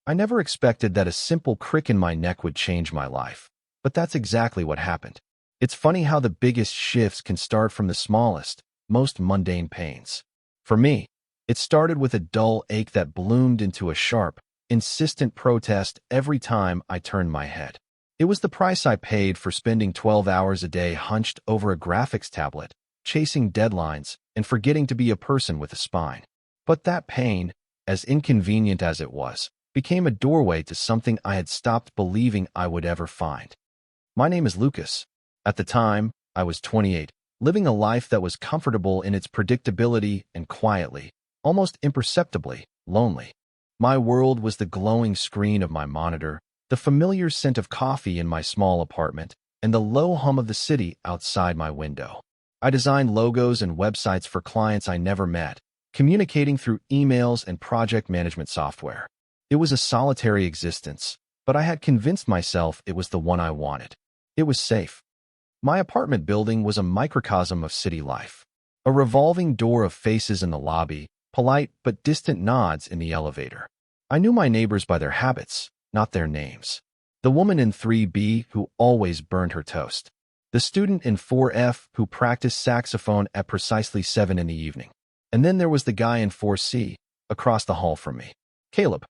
I never expected that a simple crick in my neck would change my life, but that's exactly what happened. It's funny how the biggest shifts can start from the smallest, most mundane pains. For me, it started with a dull ache that bloomed into a sharp, insistent protest every time I turned my head. It was the price I paid for spending 12 hours a day hunched over a graphics tablet, chasing deadlines, and forgetting to be a person with a spine. But that pain, as inconvenient as it was, became a doorway to something I had stopped believing I would ever find. My name is Lucas. At the time, I was 28, living a life that was comfortable in its predictability and quietly, almost imperceptibly, lonely. My world was the glowing screen of my monitor, the familiar scent of coffee in my small apartment, and the low hum of the city outside my window. I designed logos and websites for clients I never met, communicating through emails and project management software. It was a solitary existence, but I had convinced myself it was the one I wanted. It was safe. My apartment building was a microcosm of city life. A revolving door of faces in the lobby, polite but distant nods in the elevator. I knew my neighbors by their habits, not their names. The woman in 3B who always burned her toast. The student in 4F who practiced saxophone at precisely 7 in the evening. And then there was the guy in 4C, across the hall from me. Caleb.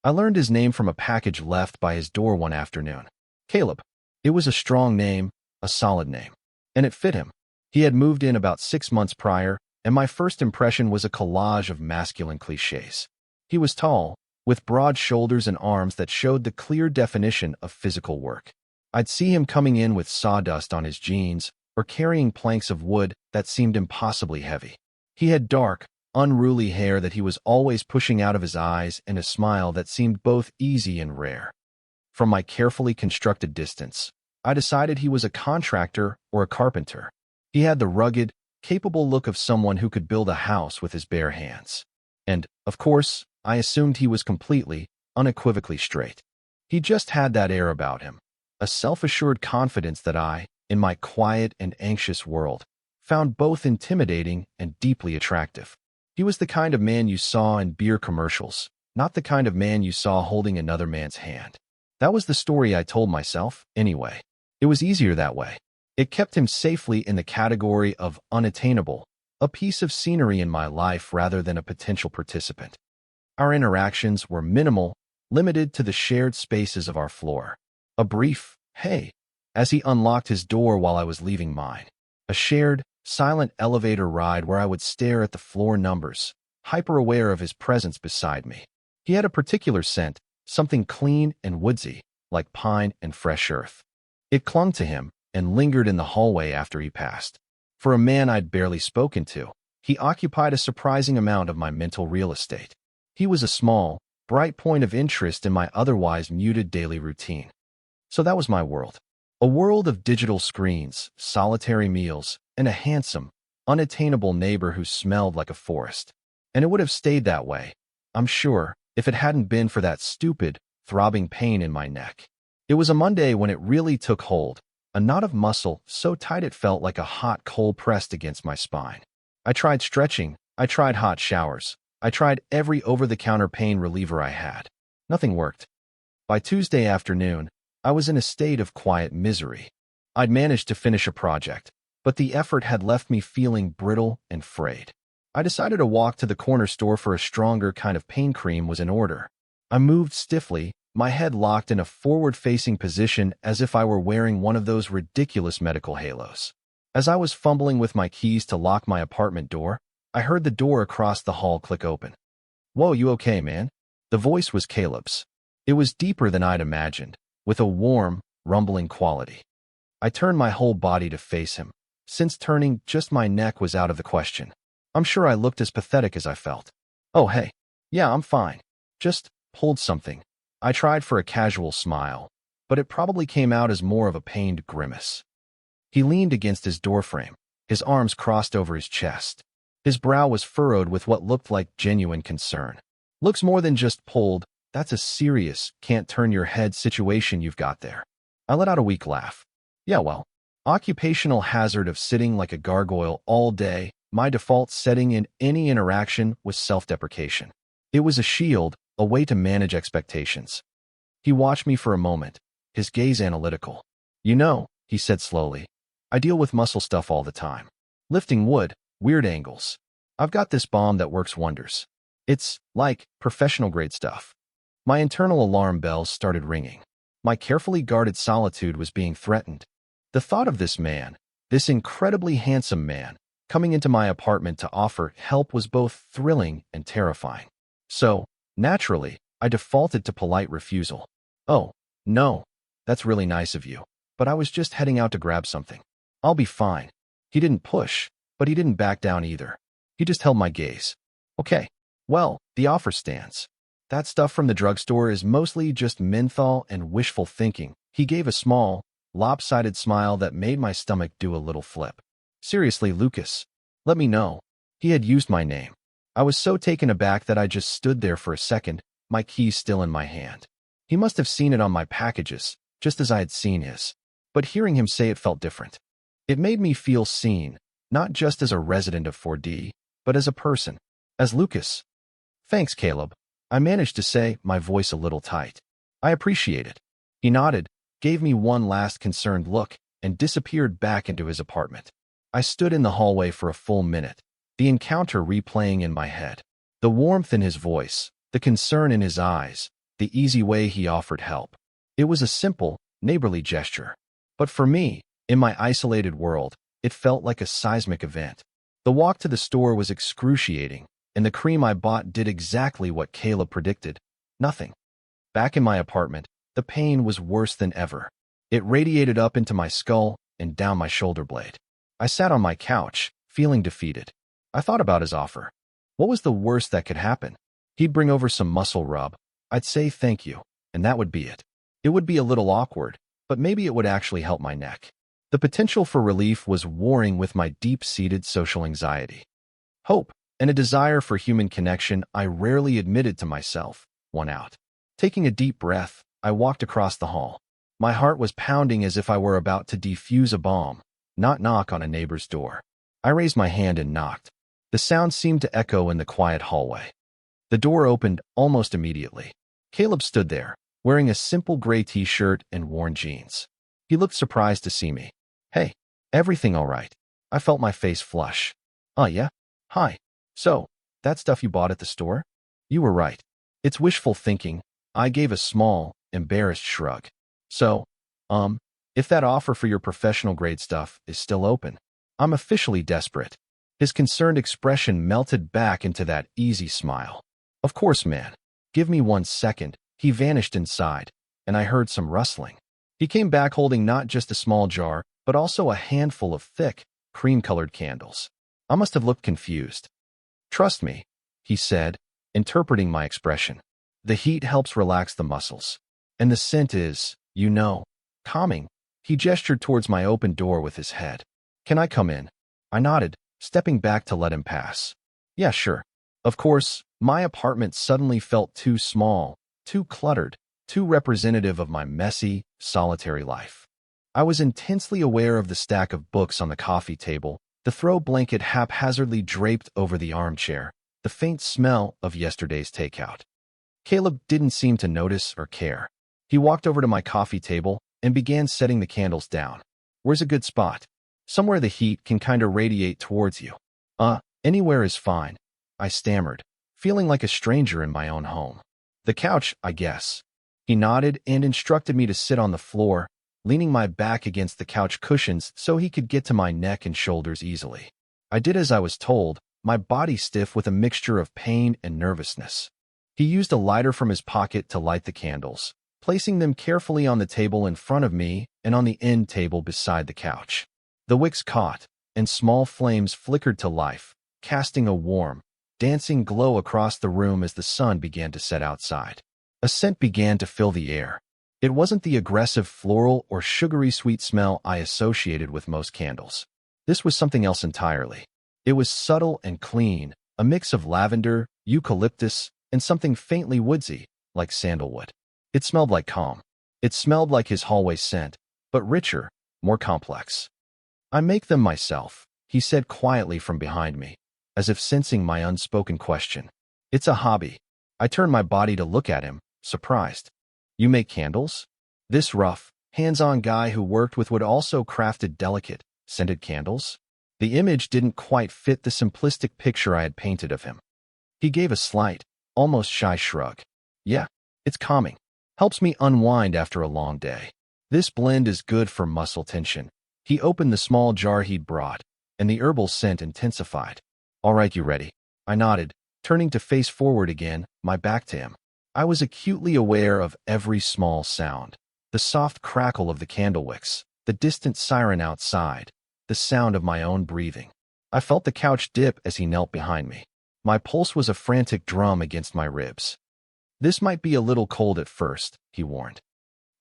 I learned his name from a package left by his door one afternoon. Caleb. It was a strong name, a solid name. And it fit him. He had moved in about 6 months prior, and my first impression was a collage of masculine cliches. He was tall, with broad shoulders and arms that showed the clear definition of physical work. I'd see him coming in with sawdust on his jeans or carrying planks of wood that seemed impossibly heavy. He had dark, unruly hair that he was always pushing out of his eyes and a smile that seemed both easy and rare. From my carefully constructed distance, I decided he was a contractor or a carpenter. He had the rugged, capable look of someone who could build a house with his bare hands. And, of course, I assumed he was completely, unequivocally straight. He just had that air about him, a self-assured confidence that I, in my quiet and anxious world, found both intimidating and deeply attractive. He was the kind of man you saw in beer commercials, not the kind of man you saw holding another man's hand. That was the story I told myself, anyway. It was easier that way. It kept him safely in the category of unattainable, a piece of scenery in my life rather than a potential participant. Our interactions were minimal, limited to the shared spaces of our floor. A brief, hey, as he unlocked his door while I was leaving mine. A shared, silent elevator ride where I would stare at the floor numbers, hyper-aware of his presence beside me. He had a particular scent, something clean and woodsy, like pine and fresh earth. It clung to him and lingered in the hallway after he passed. For a man I'd barely spoken to, he occupied a surprising amount of my mental real estate. He was a small, bright point of interest in my otherwise muted daily routine. So that was my world. A world of digital screens, solitary meals, and a handsome, unattainable neighbor who smelled like a forest. And it would have stayed that way, I'm sure, if it hadn't been for that stupid, throbbing pain in my neck. It was a Monday when it really took hold, a knot of muscle so tight it felt like a hot coal pressed against my spine. I tried stretching, I tried hot showers, I tried every over-the-counter pain reliever I had. Nothing worked. By Tuesday afternoon, I was in a state of quiet misery. I'd managed to finish a project, but the effort had left me feeling brittle and frayed. I decided a walk to the corner store for a stronger kind of pain cream was in order. I moved stiffly, my head locked in a forward-facing position as if I were wearing one of those ridiculous medical halos. As I was fumbling with my keys to lock my apartment door, I heard the door across the hall click open. "Whoa, you okay, man?" The voice was Caleb's. It was deeper than I'd imagined, with a warm, rumbling quality. I turned my whole body to face him. Since turning just my neck was out of the question. I'm sure I looked as pathetic as I felt. "Oh, hey. Yeah, I'm fine. Just pulled something." I tried for a casual smile, but it probably came out as more of a pained grimace. He leaned against his doorframe, his arms crossed over his chest. His brow was furrowed with what looked like genuine concern. "Looks more than just pulled. That's a serious, can't-turn-your-head situation you've got there." I let out a weak laugh. "Yeah, well, occupational hazard of sitting like a gargoyle all day, my default setting in any interaction was self-deprecation. It was a shield, a way to manage expectations. He watched me for a moment, his gaze analytical. You know, he said slowly, I deal with muscle stuff all the time. Lifting wood, weird angles. I've got this bomb that works wonders. It's like professional grade stuff. My internal alarm bells started ringing. My carefully guarded solitude was being threatened. The thought of this man, this incredibly handsome man, coming into my apartment to offer help was both thrilling and terrifying. So, naturally, I defaulted to polite refusal. Oh, no, that's really nice of you, but I was just heading out to grab something. I'll be fine. He didn't push, but he didn't back down either. He just held my gaze. Okay, well, the offer stands. That stuff from the drugstore is mostly just menthol and wishful thinking. He gave a small, lopsided smile that made my stomach do a little flip. Seriously, Lucas, let me know. He had used my name. I was so taken aback that I just stood there for a second, my keys still in my hand. He must have seen it on my packages, just as I had seen his. But hearing him say it felt different. It made me feel seen, not just as a resident of 4D, but as a person, as Lucas. Thanks, Caleb. I managed to say, my voice a little tight. I appreciate it. He nodded, gave me one last concerned look, and disappeared back into his apartment. I stood in the hallway for a full minute, the encounter replaying in my head. The warmth in his voice, the concern in his eyes, the easy way he offered help. It was a simple, neighborly gesture. But for me, in my isolated world, it felt like a seismic event. The walk to the store was excruciating, and the cream I bought did exactly what Caleb predicted. Nothing. Back in my apartment, the pain was worse than ever. It radiated up into my skull and down my shoulder blade. I sat on my couch, feeling defeated. I thought about his offer. What was the worst that could happen? He'd bring over some muscle rub. I'd say thank you, and that would be it. It would be a little awkward, but maybe it would actually help my neck. The potential for relief was warring with my deep-seated social anxiety. Hope, and a desire for human connection I rarely admitted to myself, won out. Taking a deep breath, I walked across the hall. My heart was pounding as if I were about to defuse a bomb, not knock on a neighbor's door. I raised my hand and knocked. The sound seemed to echo in the quiet hallway. The door opened almost immediately. Caleb stood there, wearing a simple gray t-shirt and worn jeans. He looked surprised to see me. Hey, everything all right? I felt my face flush. Yeah? Hi. So, that stuff you bought at the store? You were right. It's wishful thinking. I gave a small, embarrassed shrug. So, if that offer for your professional grade stuff is still open, I'm officially desperate. His concerned expression melted back into that easy smile. Of course, man. Give me 1 second. He vanished inside, and I heard some rustling. He came back holding not just a small jar, but also a handful of thick, cream-colored candles. I must have looked confused. Trust me, he said, interpreting my expression. The heat helps relax the muscles. And the scent is, you know, calming. He gestured towards my open door with his head. Can I come in? I nodded, stepping back to let him pass. Yeah, sure. Of course, my apartment suddenly felt too small, too cluttered, too representative of my messy, solitary life. I was intensely aware of the stack of books on the coffee table, the throw blanket haphazardly draped over the armchair, the faint smell of yesterday's takeout. Caleb didn't seem to notice or care. He walked over to my coffee table and began setting the candles down. Where's a good spot? Somewhere the heat can kinda radiate towards you. Anywhere is fine, I stammered, feeling like a stranger in my own home. The couch, I guess. He nodded and instructed me to sit on the floor, leaning my back against the couch cushions so he could get to my neck and shoulders easily. I did as I was told, my body stiff with a mixture of pain and nervousness. He used a lighter from his pocket to light the candles, placing them carefully on the table in front of me and on the end table beside the couch. The wicks caught, and small flames flickered to life, casting a warm, dancing glow across the room as the sun began to set outside. A scent began to fill the air. It wasn't the aggressive floral or sugary sweet smell I associated with most candles. This was something else entirely. It was subtle and clean, a mix of lavender, eucalyptus, and something faintly woodsy, like sandalwood. It smelled like calm. It smelled like his hallway scent, but richer, more complex. I make them myself, he said quietly from behind me, as if sensing my unspoken question. It's a hobby. I turned my body to look at him, surprised. You make candles? This rough, hands-on guy who worked with wood also crafted delicate, scented candles? The image didn't quite fit the simplistic picture I had painted of him. He gave a slight, almost shy shrug. Yeah, it's calming. Helps me unwind after a long day. This blend is good for muscle tension. He opened the small jar he'd brought, and the herbal scent intensified. All right, you ready? I nodded, turning to face forward again, my back to him. I was acutely aware of every small sound. The soft crackle of the candle wicks, the distant siren outside, the sound of my own breathing. I felt the couch dip as he knelt behind me. My pulse was a frantic drum against my ribs. This might be a little cold at first, he warned.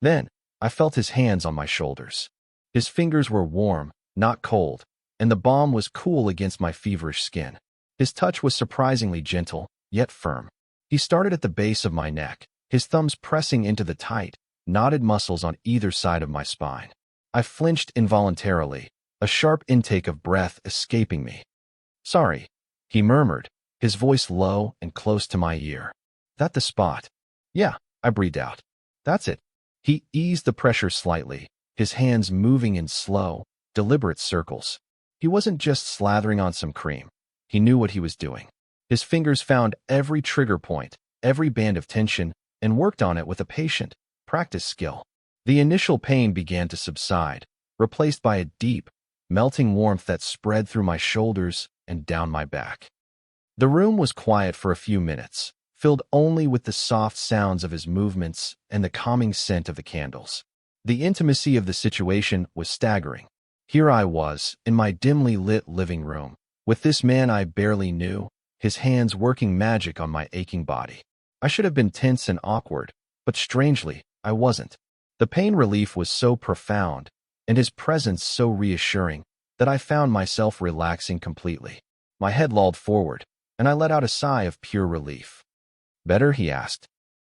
Then, I felt his hands on my shoulders. His fingers were warm, not cold, and the balm was cool against my feverish skin. His touch was surprisingly gentle, yet firm. He started at the base of my neck, his thumbs pressing into the tight, knotted muscles on either side of my spine. I flinched involuntarily, a sharp intake of breath escaping me. Sorry, he murmured, his voice low and close to my ear. That the spot? Yeah, I breathed out. That's it. He eased the pressure slightly, his hands moving in slow, deliberate circles. He wasn't just slathering on some cream. He knew what he was doing. His fingers found every trigger point, every band of tension, and worked on it with a patient, practiced skill. The initial pain began to subside, replaced by a deep, melting warmth that spread through my shoulders and down my back. The room was quiet for a few minutes, filled only with the soft sounds of his movements and the calming scent of the candles. The intimacy of the situation was staggering. Here I was, in my dimly lit living room, with this man I barely knew, his hands working magic on my aching body. I should have been tense and awkward, but strangely, I wasn't. The pain relief was so profound, and his presence so reassuring, that I found myself relaxing completely. My head lolled forward, and I let out a sigh of pure relief. Better? He asked.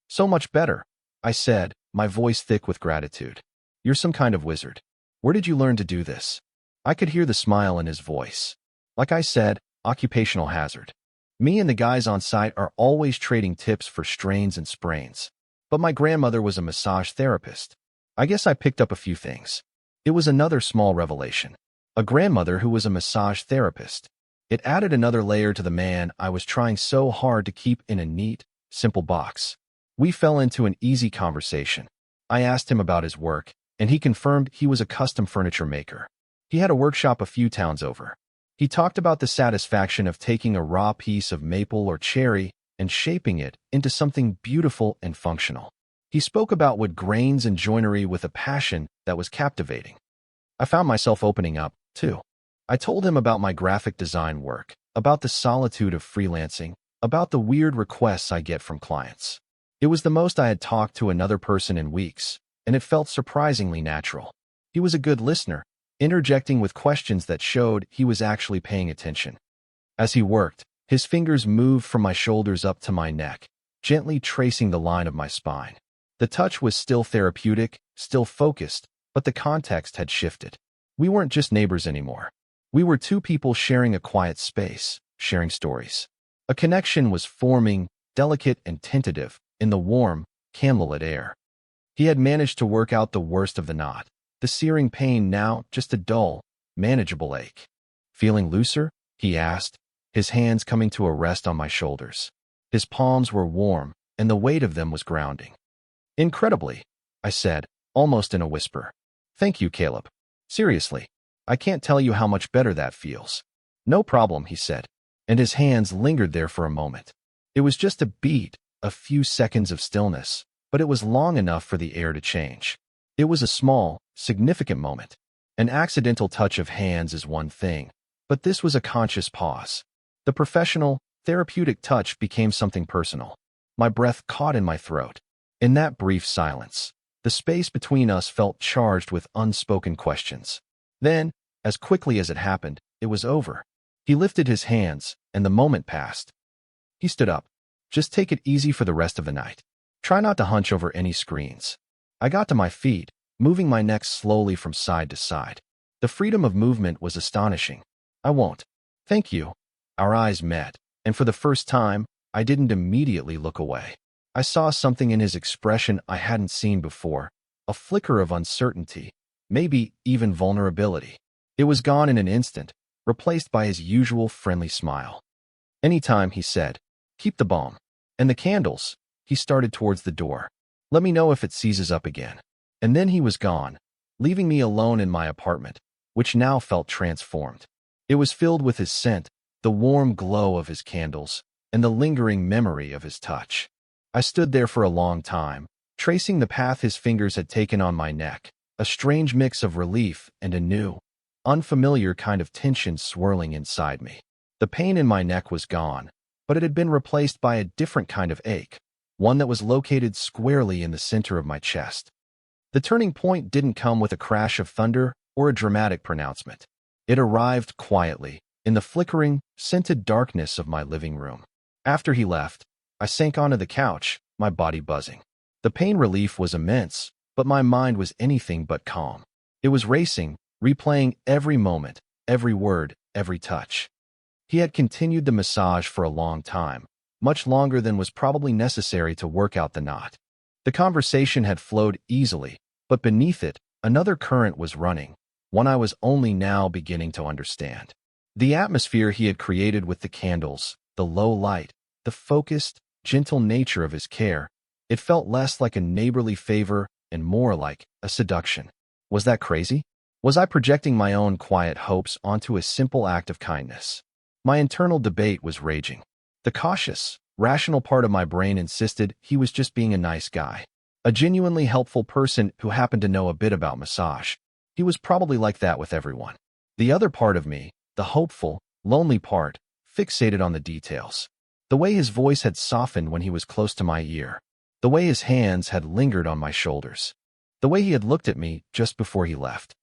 So much better, I said, my voice thick with gratitude. You're some kind of wizard. Where did you learn to do this? I could hear the smile in his voice. Like I said, occupational hazard. Me and the guys on site are always trading tips for strains and sprains. But my grandmother was a massage therapist. I guess I picked up a few things. It was another small revelation. A grandmother who was a massage therapist. It added another layer to the man I was trying so hard to keep in a neat, simple box. We fell into an easy conversation. I asked him about his work, and he confirmed he was a custom furniture maker. He had a workshop a few towns over. He talked about the satisfaction of taking a raw piece of maple or cherry and shaping it into something beautiful and functional. He spoke about wood grains and joinery with a passion that was captivating. I found myself opening up, too. I told him about my graphic design work, about the solitude of freelancing, about the weird requests I get from clients. It was the most I had talked to another person in weeks, and it felt surprisingly natural. He was a good listener, interjecting with questions that showed he was actually paying attention. As he worked, his fingers moved from my shoulders up to my neck, gently tracing the line of my spine. The touch was still therapeutic, still focused, but the context had shifted. We weren't just neighbors anymore. We were two people sharing a quiet space, sharing stories. A connection was forming, delicate and tentative, in the warm, candlelit air. He had managed to work out the worst of the knot, the searing pain now just a dull, manageable ache. Feeling looser? He asked, his hands coming to a rest on my shoulders. His palms were warm, and the weight of them was grounding. Incredibly, I said, almost in a whisper. Thank you, Caleb. Seriously, I can't tell you how much better that feels. No problem, he said, and his hands lingered there for a moment. It was just a beat, a few seconds of stillness, but it was long enough for the air to change. It was a small, significant moment. An accidental touch of hands is one thing, but this was a conscious pause. The professional, therapeutic touch became something personal. My breath caught in my throat. In that brief silence, the space between us felt charged with unspoken questions. Then, as quickly as it happened, it was over. He lifted his hands, and the moment passed. He stood up. Just take it easy for the rest of the night. Try not to hunch over any screens. I got to my feet, moving my neck slowly from side to side. The freedom of movement was astonishing. I won't. Thank you. Our eyes met, and for the first time, I didn't immediately look away. I saw something in his expression I hadn't seen before, a flicker of uncertainty, maybe even vulnerability. It was gone in an instant, replaced by his usual friendly smile. "Anytime," he said. "Keep the balm. And the candles." He started towards the door. "Let me know if it seizes up again." And then he was gone, leaving me alone in my apartment, which now felt transformed. It was filled with his scent, the warm glow of his candles, and the lingering memory of his touch. I stood there for a long time, tracing the path his fingers had taken on my neck, a strange mix of relief and a new, unfamiliar kind of tension swirling inside me. The pain in my neck was gone, but it had been replaced by a different kind of ache, one that was located squarely in the center of my chest. The turning point didn't come with a crash of thunder or a dramatic pronouncement. It arrived quietly, in the flickering, scented darkness of my living room. After he left, I sank onto the couch, my body buzzing. The pain relief was immense, but my mind was anything but calm. It was racing, replaying every moment, every word, every touch. He had continued the massage for a long time, much longer than was probably necessary to work out the knot. The conversation had flowed easily, but beneath it, another current was running, one I was only now beginning to understand. The atmosphere he had created with the candles, the low light, the focused, gentle nature of his care, it felt less like a neighborly favor and more like a seduction. Was that crazy? Was I projecting my own quiet hopes onto a simple act of kindness? My internal debate was raging. The cautious, rational part of my brain insisted he was just being a nice guy, a genuinely helpful person who happened to know a bit about massage. He was probably like that with everyone. The other part of me, the hopeful, lonely part, fixated on the details. The way his voice had softened when he was close to my ear. The way his hands had lingered on my shoulders. The way he had looked at me just before he left.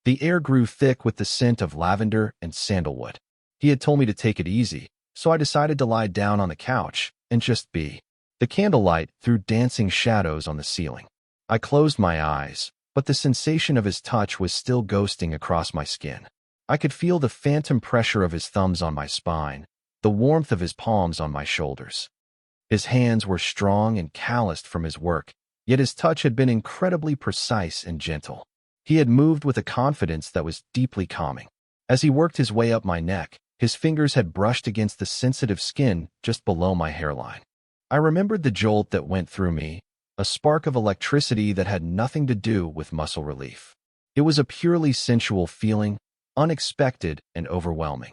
The air grew thick with the scent of lavender and sandalwood. He had told me to take it easy, so I decided to lie down on the couch and just be. The candlelight threw dancing shadows on the ceiling. I closed my eyes, but the sensation of his touch was still ghosting across my skin. I could feel the phantom pressure of his thumbs on my spine, the warmth of his palms on my shoulders. His hands were strong and calloused from his work, yet his touch had been incredibly precise and gentle. He had moved with a confidence that was deeply calming. As he worked his way up my neck, his fingers had brushed against the sensitive skin just below my hairline. I remembered the jolt that went through me, a spark of electricity that had nothing to do with muscle relief. It was a purely sensual feeling, unexpected and overwhelming.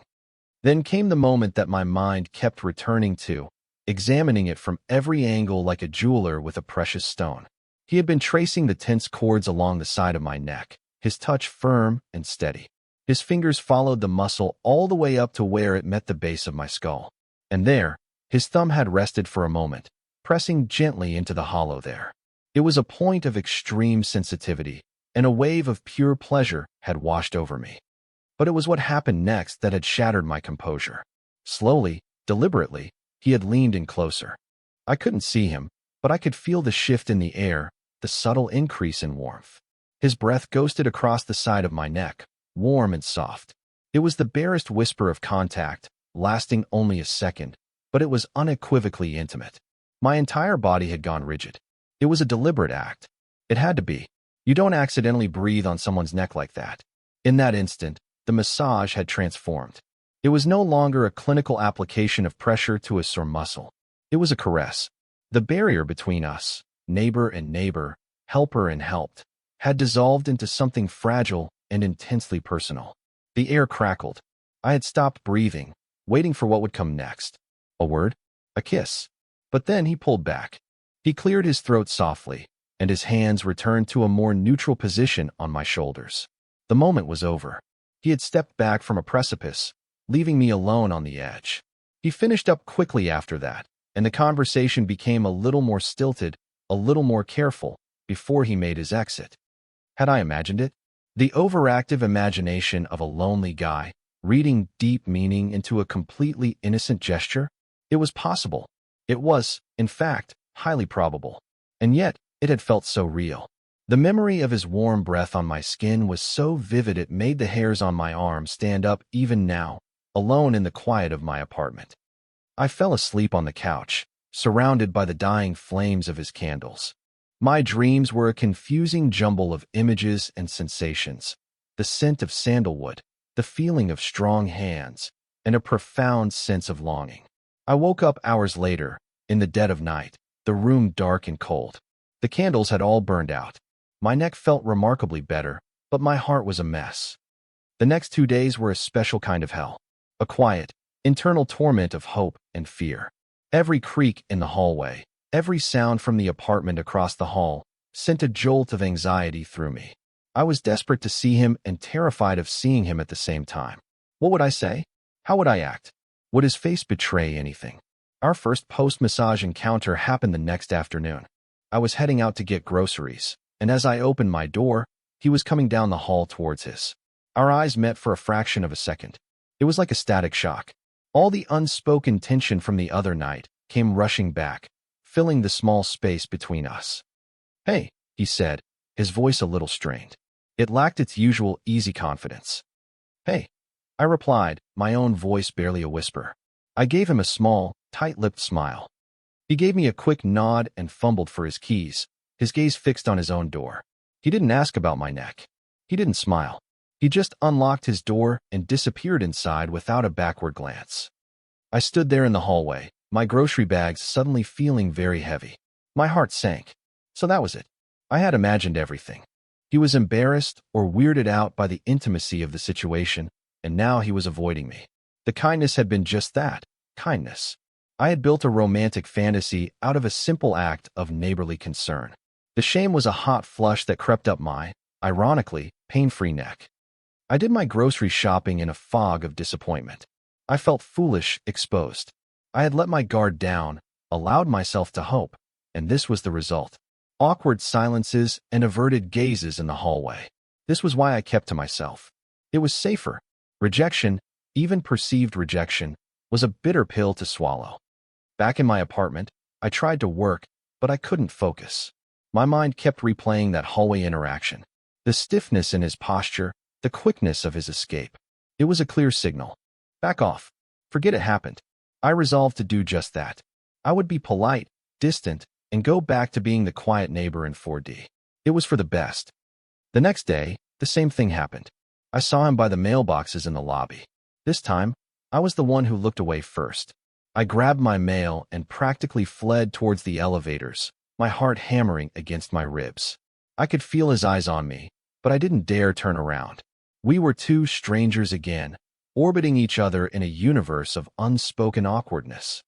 Then came the moment that my mind kept returning to, examining it from every angle like a jeweler with a precious stone. He had been tracing the tense cords along the side of my neck, his touch firm and steady. His fingers followed the muscle all the way up to where it met the base of my skull. And there, his thumb had rested for a moment, pressing gently into the hollow there. It was a point of extreme sensitivity, and a wave of pure pleasure had washed over me. But it was what happened next that had shattered my composure. Slowly, deliberately, he had leaned in closer. I couldn't see him, but I could feel the shift in the air, the subtle increase in warmth. His breath ghosted across the side of my neck, warm and soft. It was the barest whisper of contact, lasting only a second, but it was unequivocally intimate. My entire body had gone rigid. It was a deliberate act. It had to be. You don't accidentally breathe on someone's neck like that. In that instant, the massage had transformed. It was no longer a clinical application of pressure to a sore muscle. It was a caress. The barrier between us, neighbor and neighbor, helper and helped, had dissolved into something fragile and intensely personal. The air crackled. I had stopped breathing, waiting for what would come next. A word? A kiss. But then he pulled back. He cleared his throat softly, and his hands returned to a more neutral position on my shoulders. The moment was over. He had stepped back from a precipice, leaving me alone on the edge. He finished up quickly after that, and the conversation became a little more stilted, a little more careful, before he made his exit. Had I imagined it? The overactive imagination of a lonely guy, reading deep meaning into a completely innocent gesture? It was possible. It was, in fact, highly probable. And yet, it had felt so real. The memory of his warm breath on my skin was so vivid it made the hairs on my arm stand up even now, alone in the quiet of my apartment. I fell asleep on the couch, surrounded by the dying flames of his candles. My dreams were a confusing jumble of images and sensations. The scent of sandalwood, the feeling of strong hands, and a profound sense of longing. I woke up hours later, in the dead of night, the room dark and cold. The candles had all burned out. My neck felt remarkably better, but my heart was a mess. The next 2 days were a special kind of hell. A quiet, internal torment of hope and fear. Every creak in the hallway, every sound from the apartment across the hall, sent a jolt of anxiety through me. I was desperate to see him and terrified of seeing him at the same time. What would I say? How would I act? Would his face betray anything? Our first post-massage encounter happened the next afternoon. I was heading out to get groceries, and as I opened my door, he was coming down the hall towards his. Our eyes met for a fraction of a second. It was like a static shock. All the unspoken tension from the other night came rushing back, filling the small space between us. "Hey," he said, his voice a little strained. It lacked its usual easy confidence. "Hey," I replied, my own voice barely a whisper. I gave him a small, tight-lipped smile. He gave me a quick nod and fumbled for his keys, his gaze fixed on his own door. He didn't ask about my neck. He didn't smile. He just unlocked his door and disappeared inside without a backward glance. I stood there in the hallway, my grocery bags suddenly feeling very heavy. My heart sank. So that was it. I had imagined everything. He was embarrassed or weirded out by the intimacy of the situation, and now he was avoiding me. The kindness had been just that, kindness. I had built a romantic fantasy out of a simple act of neighborly concern. The shame was a hot flush that crept up my, ironically, pain-free neck. I did my grocery shopping in a fog of disappointment. I felt foolish, exposed. I had let my guard down, allowed myself to hope, and this was the result. Awkward silences and averted gazes in the hallway. This was why I kept to myself. It was safer. Rejection, even perceived rejection, was a bitter pill to swallow. Back in my apartment, I tried to work, but I couldn't focus. My mind kept replaying that hallway interaction. The stiffness in his posture, the quickness of his escape. It was a clear signal. Back off. Forget it happened. I resolved to do just that. I would be polite, distant, and go back to being the quiet neighbor in 4D. It was for the best. The next day, the same thing happened. I saw him by the mailboxes in the lobby. This time, I was the one who looked away first. I grabbed my mail and practically fled towards the elevators, my heart hammering against my ribs. I could feel his eyes on me, but I didn't dare turn around. We were two strangers again, orbiting each other in a universe of unspoken awkwardness.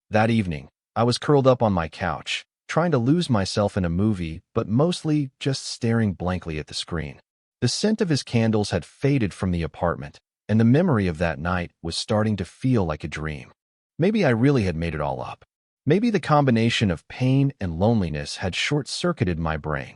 That evening, I was curled up on my couch, trying to lose myself in a movie, but mostly just staring blankly at the screen. The scent of his candles had faded from the apartment, and the memory of that night was starting to feel like a dream. Maybe I really had made it all up. Maybe the combination of pain and loneliness had short-circuited my brain.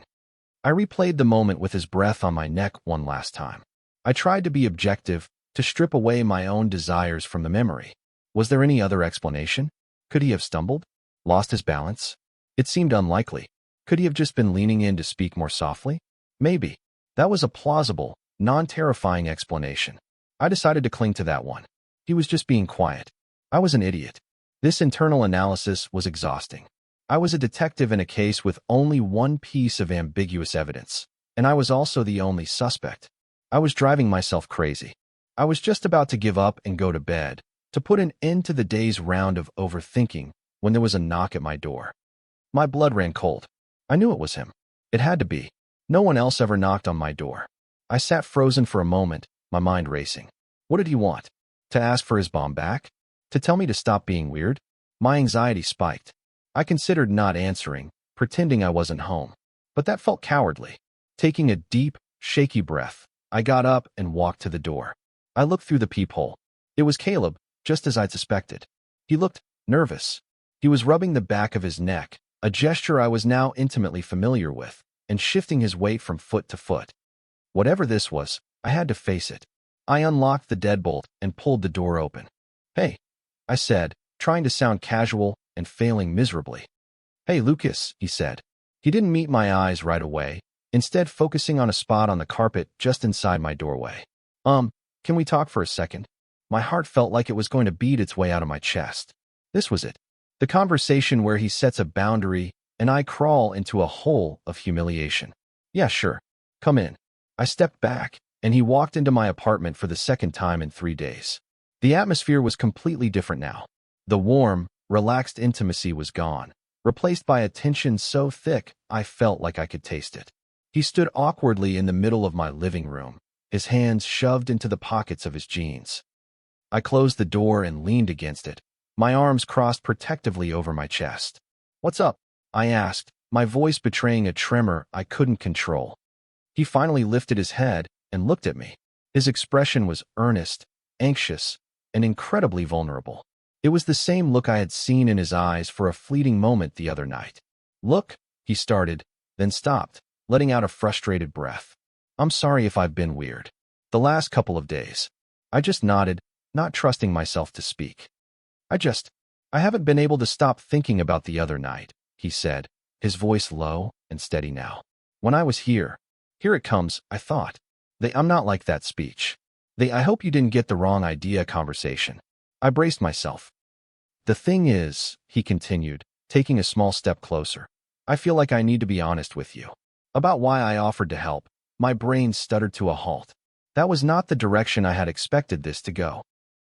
I replayed the moment with his breath on my neck one last time. I tried to be objective, to strip away my own desires from the memory. Was there any other explanation? Could he have stumbled? Lost his balance? It seemed unlikely. Could he have just been leaning in to speak more softly? Maybe. That was a plausible, non-terrifying explanation. I decided to cling to that one. He was just being quiet. I was an idiot. This internal analysis was exhausting. I was a detective in a case with only one piece of ambiguous evidence, and I was also the only suspect. I was driving myself crazy. I was just about to give up and go to bed, to put an end to the day's round of overthinking, when there was a knock at my door. My blood ran cold. I knew it was him. It had to be. No one else ever knocked on my door. I sat frozen for a moment, my mind racing. What did he want? To ask for his bomb back? To tell me to stop being weird? My anxiety spiked. I considered not answering, pretending I wasn't home. But that felt cowardly. Taking a deep, shaky breath, I got up and walked to the door. I looked through the peephole. It was Caleb, just as I'd suspected. He looked nervous. He was rubbing the back of his neck, a gesture I was now intimately familiar with, and shifting his weight from foot to foot. Whatever this was, I had to face it. I unlocked the deadbolt and pulled the door open. "Hey," I said, trying to sound casual and failing miserably. "Hey, Lucas," he said. He didn't meet my eyes right away, instead focusing on a spot on the carpet just inside my doorway. Can we talk for a second?" My heart felt like it was going to beat its way out of my chest. This was it. The conversation where he sets a boundary and I crawl into a hole of humiliation. Yeah, sure. Come in. I stepped back, and he walked into my apartment for the second time in 3 days. The atmosphere was completely different now. The warm, relaxed intimacy was gone, replaced by a tension so thick I felt like I could taste it. He stood awkwardly in the middle of my living room, his hands shoved into the pockets of his jeans. I closed the door and leaned against it, my arms crossed protectively over my chest. "What's up?" I asked, my voice betraying a tremor I couldn't control. He finally lifted his head and looked at me. His expression was earnest, anxious, and incredibly vulnerable. It was the same look I had seen in his eyes for a fleeting moment the other night. "Look," he started, then stopped, letting out a frustrated breath. "I'm sorry if I've been weird. The last couple of days." I just nodded, not trusting myself to speak. I haven't been able to stop thinking about the other night," he said, his voice low and steady now. "When I was here it comes, I thought. I'm not like that speech. I hope you didn't get the wrong idea conversation." I braced myself. "The thing is," he continued, taking a small step closer, "I feel like I need to be honest with you. About why I offered to help." My brain stuttered to a halt. That was not the direction I had expected this to go.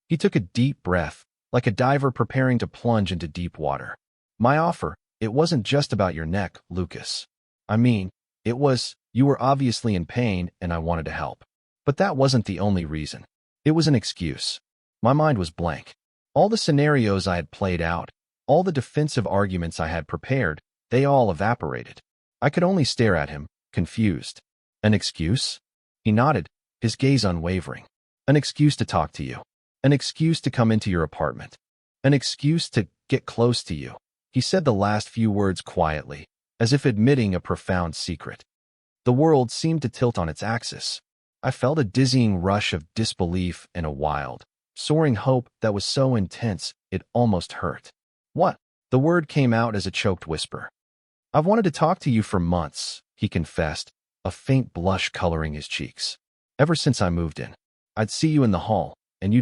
He took a deep breath, like a diver preparing to plunge into deep water. "My offer, it wasn't just about your neck, Lucas. I mean, you were obviously in pain and I wanted to help. But that wasn't the only reason. It was an excuse." My mind was blank. All the scenarios I had played out, all the defensive arguments I had prepared, they all evaporated. I could only stare at him, confused. "An excuse?" He nodded, his gaze unwavering. "An excuse to talk to you. An excuse to come into your apartment. An excuse to get close to you." He said the last few words quietly, as if admitting a profound secret. The world seemed to tilt on its axis. I felt a dizzying rush of disbelief and a wild, soaring hope that was so intense it almost hurt. "What?" The word came out as a choked whisper. "I've wanted to talk to you for months," he confessed, a faint blush coloring his cheeks. "Ever since I moved in. I'd see you in the hall, and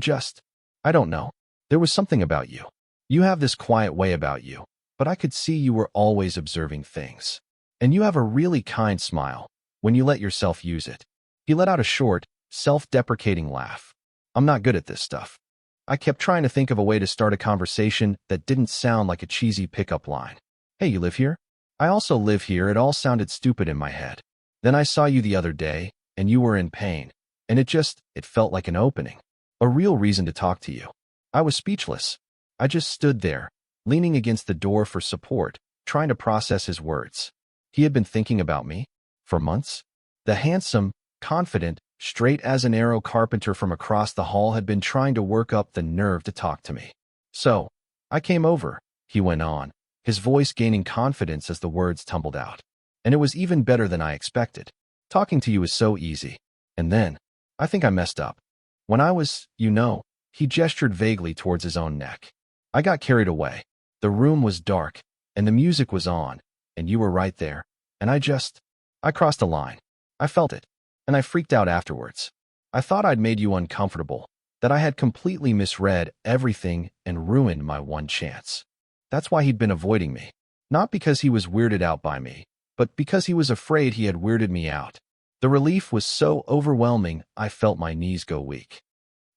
I don't know. There was something about you. You have this quiet way about you, but I could see you were always observing things. And you have a really kind smile, when you let yourself use it." He let out a short, self-deprecating laugh. "I'm not good at this stuff." I kept trying to think of a way to start a conversation that didn't sound like a cheesy pickup line. "Hey, you live here?" "I also live here." It all sounded stupid in my head. "Then I saw you the other day, and you were in pain, and it felt like an opening. A real reason to talk to you." I was speechless. I just stood there, leaning against the door for support, trying to process his words. He had been thinking about me? For months? The handsome, confident, straight as an arrow carpenter from across the hall had been trying to work up the nerve to talk to me. "So, I came over," he went on, his voice gaining confidence as the words tumbled out. "And it was even better than I expected. Talking to you is so easy. And then, I think I messed up. When I was, he gestured vaguely towards his own neck. "I got carried away. The room was dark, and the music was on, and you were right there, and I crossed a line. I felt it, and I freaked out afterwards. I thought I'd made you uncomfortable, that I had completely misread everything and ruined my one chance." That's why he'd been avoiding me. Not because he was weirded out by me, but because he was afraid he had weirded me out. The relief was so overwhelming I felt my knees go weak.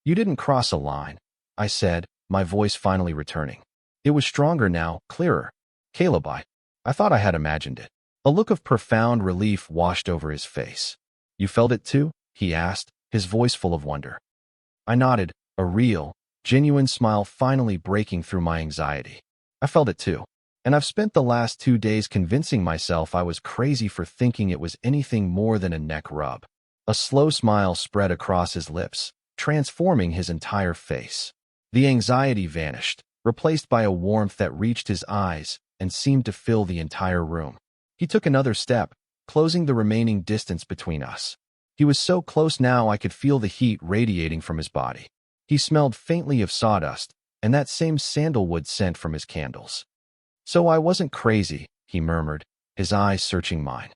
"You didn't cross a line," I said, my voice finally returning. It was stronger now, clearer. "Caleb, I thought I had imagined it." A look of profound relief washed over his face. "You felt it too?" he asked, his voice full of wonder. I nodded, a real, genuine smile finally breaking through my anxiety. "I felt it too. And I've spent the last 2 days convincing myself I was crazy for thinking it was anything more than a neck rub." A slow smile spread across his lips, transforming his entire face. The anxiety vanished, replaced by a warmth that reached his eyes and seemed to fill the entire room. He took another step, closing the remaining distance between us. He was so close now I could feel the heat radiating from his body. He smelled faintly of sawdust, and that same sandalwood scent from his candles. "So I wasn't crazy," he murmured, his eyes searching mine.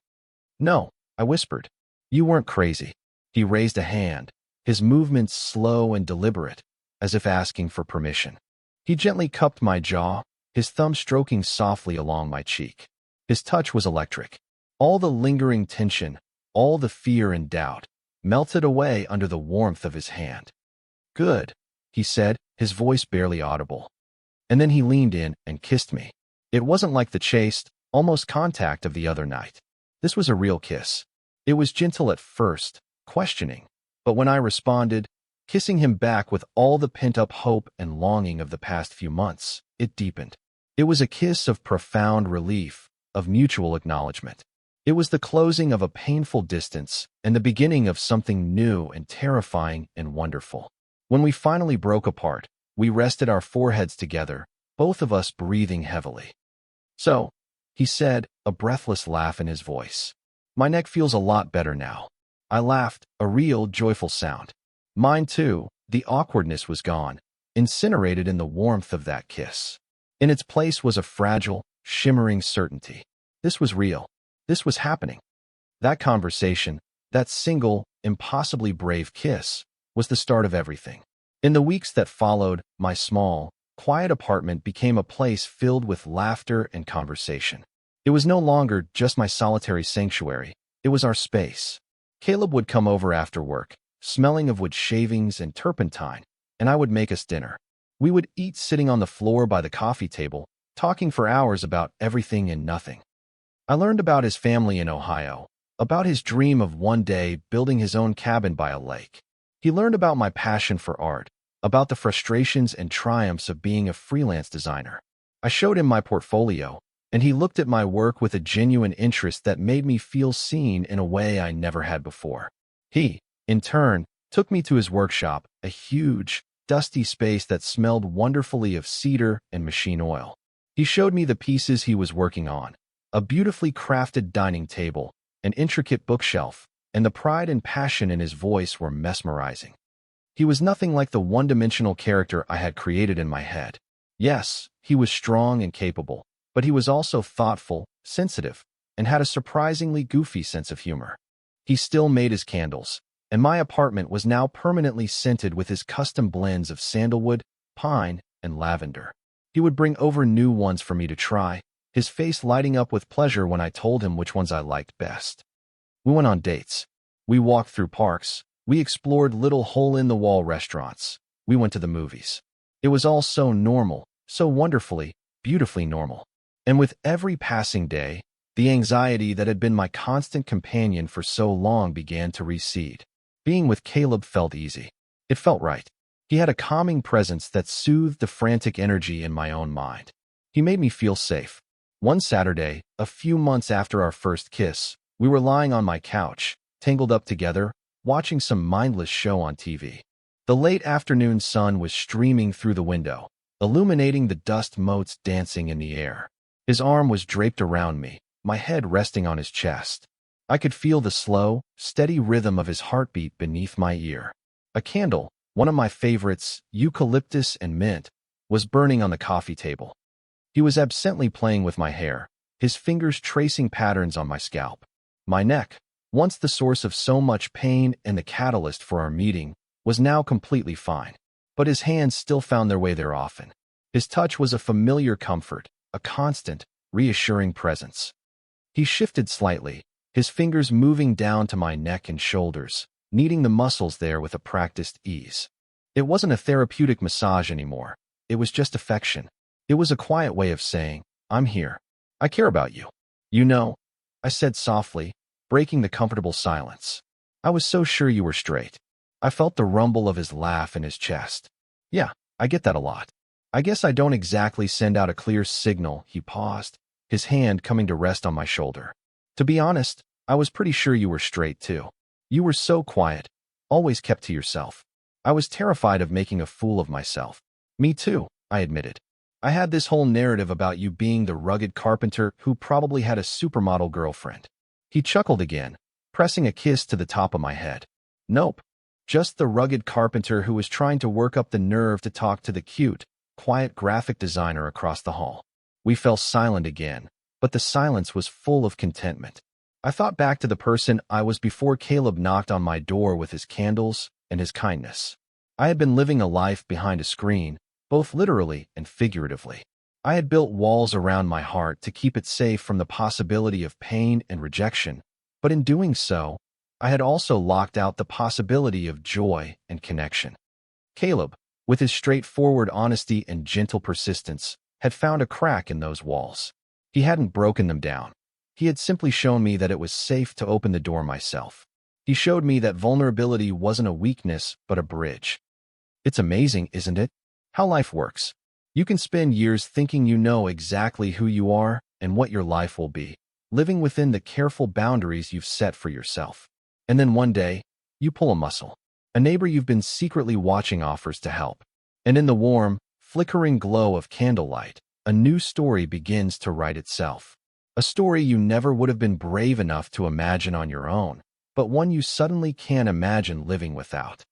"No," I whispered. "You weren't crazy." He raised a hand, his movements slow and deliberate, as if asking for permission. He gently cupped my jaw, his thumb stroking softly along my cheek. His touch was electric. All the lingering tension, all the fear and doubt, melted away under the warmth of his hand. "Good," he said, his voice barely audible. And then he leaned in and kissed me. It wasn't like the chaste, almost contact of the other night. This was a real kiss. It was gentle at first, questioning, but when I responded, kissing him back with all the pent-up hope and longing of the past few months, it deepened. It was a kiss of profound relief, of mutual acknowledgement. It was the closing of a painful distance and the beginning of something new and terrifying and wonderful. When we finally broke apart, we rested our foreheads together, both of us breathing heavily. "So," he said, a breathless laugh in his voice. "My neck feels a lot better now." I laughed, a real, joyful sound. Mine too. The awkwardness was gone, incinerated in the warmth of that kiss. In its place was a fragile, shimmering certainty. This was real. This was happening. That conversation, that single, impossibly brave kiss, was the start of everything. In the weeks that followed, my small, quiet apartment became a place filled with laughter and conversation. It was no longer just my solitary sanctuary. It was our space. Caleb would come over after work, smelling of wood shavings and turpentine, and I would make us dinner. We would eat sitting on the floor by the coffee table, talking for hours about everything and nothing. I learned about his family in Ohio, about his dream of one day building his own cabin by a lake. He learned about my passion for art, about the frustrations and triumphs of being a freelance designer. I showed him my portfolio, and he looked at my work with a genuine interest that made me feel seen in a way I never had before. He, in turn, took me to his workshop, a huge, dusty space that smelled wonderfully of cedar and machine oil. He showed me the pieces he was working on, a beautifully crafted dining table, an intricate bookshelf, and the pride and passion in his voice were mesmerizing. He was nothing like the one-dimensional character I had created in my head. Yes, he was strong and capable, but he was also thoughtful, sensitive, and had a surprisingly goofy sense of humor. He still made his candles, and my apartment was now permanently scented with his custom blends of sandalwood, pine, and lavender. He would bring over new ones for me to try, his face lighting up with pleasure when I told him which ones I liked best. We went on dates. We walked through parks. We explored little hole-in-the-wall restaurants. We went to the movies. It was all so normal, so wonderfully, beautifully normal. And with every passing day, the anxiety that had been my constant companion for so long began to recede. Being with Caleb felt easy. It felt right. He had a calming presence that soothed the frantic energy in my own mind. He made me feel safe. One Saturday, a few months after our first kiss, we were lying on my couch, tangled up together, watching some mindless show on TV. The late afternoon sun was streaming through the window, illuminating the dust motes dancing in the air. His arm was draped around me, my head resting on his chest. I could feel the slow, steady rhythm of his heartbeat beneath my ear. A candle, one of my favorites, eucalyptus and mint, was burning on the coffee table. He was absently playing with my hair, his fingers tracing patterns on my scalp. My neck, once the source of so much pain and the catalyst for our meeting, was now completely fine. But his hands still found their way there often. His touch was a familiar comfort, a constant, reassuring presence. He shifted slightly, his fingers moving down to my neck and shoulders, kneading the muscles there with a practiced ease. It wasn't a therapeutic massage anymore. It was just affection. It was a quiet way of saying, "I'm here. I care about you." "You know," I said softly, breaking the comfortable silence. "I was so sure you were straight." I felt the rumble of his laugh in his chest. "Yeah, I get that a lot. I guess I don't exactly send out a clear signal." He paused, his hand coming to rest on my shoulder. "To be honest, I was pretty sure you were straight too. You were so quiet, always kept to yourself. I was terrified of making a fool of myself." "Me too," I admitted. "I had this whole narrative about you being the rugged carpenter who probably had a supermodel girlfriend." He chuckled again, pressing a kiss to the top of my head. "Nope. Just the rugged carpenter who was trying to work up the nerve to talk to the cute, quiet graphic designer across the hall." We fell silent again, but the silence was full of contentment. I thought back to the person I was before Caleb knocked on my door with his candles and his kindness. I had been living a life behind a screen, both literally and figuratively. I had built walls around my heart to keep it safe from the possibility of pain and rejection, but in doing so, I had also locked out the possibility of joy and connection. Caleb, with his straightforward honesty and gentle persistence, had found a crack in those walls. He hadn't broken them down. He had simply shown me that it was safe to open the door myself. He showed me that vulnerability wasn't a weakness, but a bridge. It's amazing, isn't it? How life works. You can spend years thinking you know exactly who you are and what your life will be, living within the careful boundaries you've set for yourself. And then one day, you pull a muscle. A neighbor you've been secretly watching offers to help. And in the warm, flickering glow of candlelight, a new story begins to write itself. A story you never would have been brave enough to imagine on your own, but one you suddenly can't imagine living without.